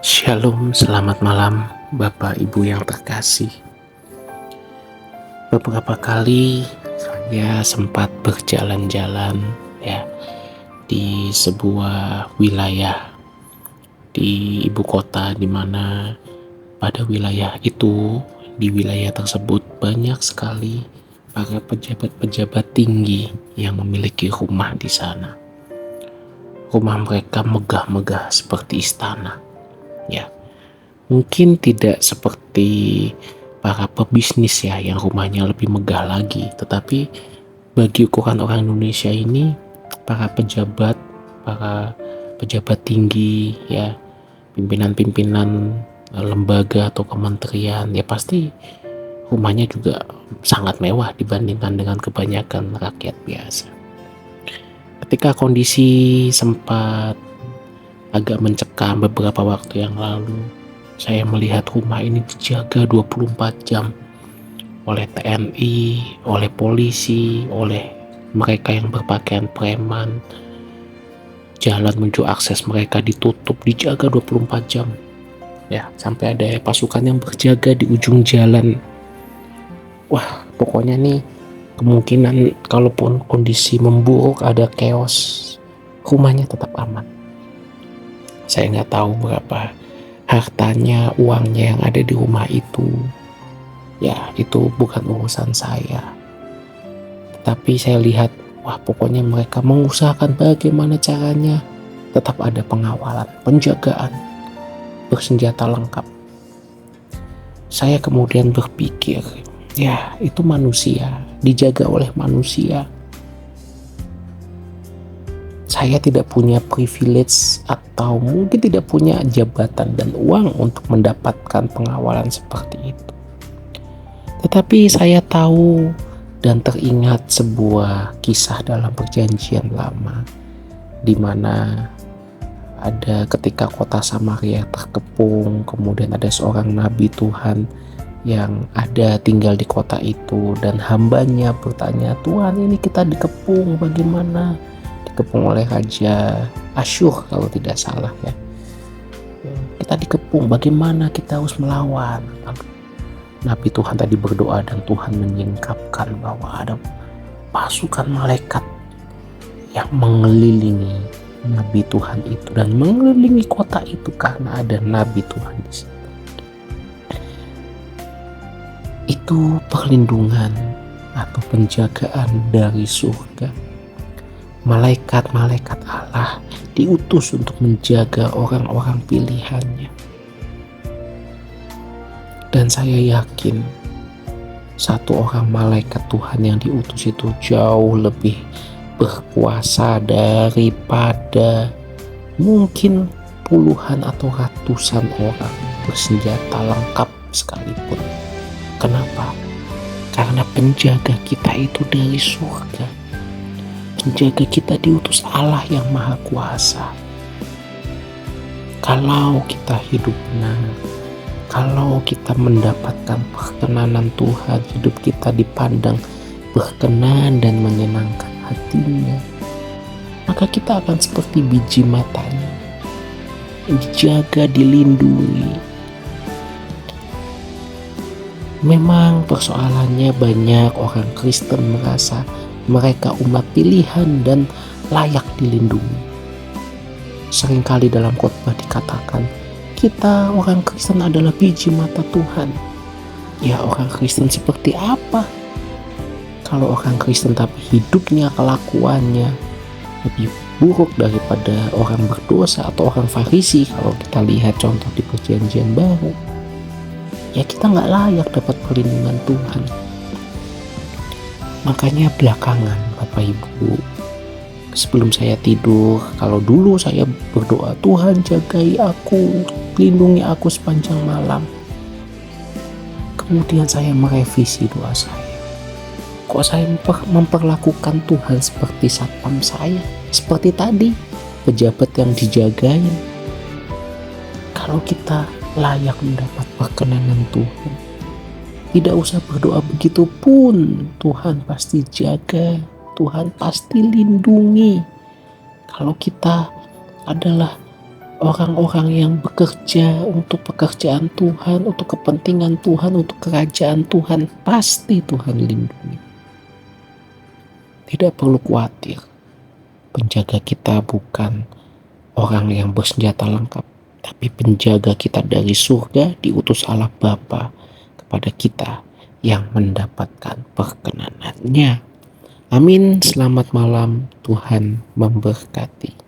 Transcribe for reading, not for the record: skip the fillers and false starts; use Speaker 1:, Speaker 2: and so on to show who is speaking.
Speaker 1: Shalom, selamat malam Bapak Ibu yang terkasih. Beberapa kali saya sempat berjalan-jalan ya di sebuah wilayah di ibu kota, di mana pada wilayah itu, di wilayah tersebut banyak sekali para pejabat-pejabat tinggi yang memiliki rumah di sana. Rumah mereka megah-megah seperti istana. Ya, mungkin tidak seperti para pebisnis ya yang rumahnya lebih megah lagi, tetapi bagi ukuran orang Indonesia ini, para pejabat tinggi ya, pimpinan-pimpinan lembaga atau kementerian ya, pasti rumahnya juga sangat mewah dibandingkan dengan kebanyakan rakyat biasa. Ketika kondisi sempat agak mencekam beberapa waktu yang lalu, saya melihat rumah ini dijaga 24 jam oleh TNI, oleh polisi, oleh mereka yang berpakaian preman. Jalan menuju akses mereka ditutup, dijaga 24 jam. Ya, sampai ada pasukan yang berjaga di ujung jalan. Wah, pokoknya nih kemungkinan kalaupun kondisi memburuk, ada chaos, rumahnya tetap aman. Saya nggak tahu berapa hartanya, uangnya yang ada di rumah itu. Ya, itu bukan urusan saya. Tetapi saya lihat, wah, pokoknya mereka mengusahakan bagaimana caranya tetap ada pengawalan, penjagaan, bersenjata lengkap. Saya kemudian berpikir, ya, itu manusia, dijaga oleh manusia. Saya tidak punya privilege atau mungkin tidak punya jabatan dan uang untuk mendapatkan pengawalan seperti itu. Tetapi saya tahu dan teringat sebuah kisah dalam perjanjian lama, di mana ada ketika kota Samaria terkepung, kemudian ada seorang nabi Tuhan yang ada tinggal di kota itu, dan hambanya bertanya, "Tuhan, ini kita dikepung, bagaimana?" Dikepung oleh Raja Asyur kalau tidak salah ya. Kita dikepung, bagaimana kita harus melawan? Nabi Tuhan tadi berdoa dan Tuhan menyingkapkan bahwa ada pasukan malaikat yang mengelilingi Nabi Tuhan itu dan mengelilingi kota itu karena ada Nabi Tuhan di situ. Itu perlindungan atau penjagaan dari surga. Malaikat-malaikat Allah diutus untuk menjaga orang-orang pilihannya. Dan saya yakin satu orang malaikat Tuhan yang diutus itu jauh lebih berkuasa daripada mungkin puluhan atau ratusan orang bersenjata lengkap sekalipun. Kenapa? Karena penjaga kita itu dari surga. Penjaga kita diutus Allah yang Maha Kuasa. Kalau kita hidup benar, kalau kita mendapatkan perkenanan Tuhan, hidup kita dipandang berkenan dan menyenangkan hatinya, maka kita akan seperti biji matanya, dijaga, dilindungi. Memang persoalannya banyak orang Kristen merasa mereka umat pilihan dan layak dilindungi. Seringkali dalam khotbah dikatakan, kita orang Kristen adalah biji mata Tuhan. Ya, orang Kristen seperti apa? Kalau orang Kristen tapi hidupnya, kelakuannya lebih buruk daripada orang berdosa atau orang Farisi, kalau kita lihat contoh di Perjanjian Baru, ya kita nggak layak dapat perlindungan Tuhan. Makanya belakangan Bapak Ibu, sebelum saya tidur, kalau dulu saya berdoa, Tuhan jagai aku, lindungi aku sepanjang malam. Kemudian saya merevisi doa saya. Kok saya memperlakukan Tuhan seperti satpam saya? Seperti tadi, pejabat yang dijagain. Kalau kita layak mendapat perkenanan Tuhan, tidak usah berdoa begitu pun, Tuhan pasti jaga, Tuhan pasti lindungi. Kalau kita adalah orang-orang yang bekerja untuk pekerjaan Tuhan, untuk kepentingan Tuhan, untuk kerajaan Tuhan, pasti Tuhan lindungi. Tidak perlu khawatir. Penjaga kita bukan orang yang bersenjata lengkap, tapi penjaga kita dari surga diutus Allah Bapa kepada kita yang mendapatkan perkenanannya. Amin. Selamat malam. Tuhan memberkati.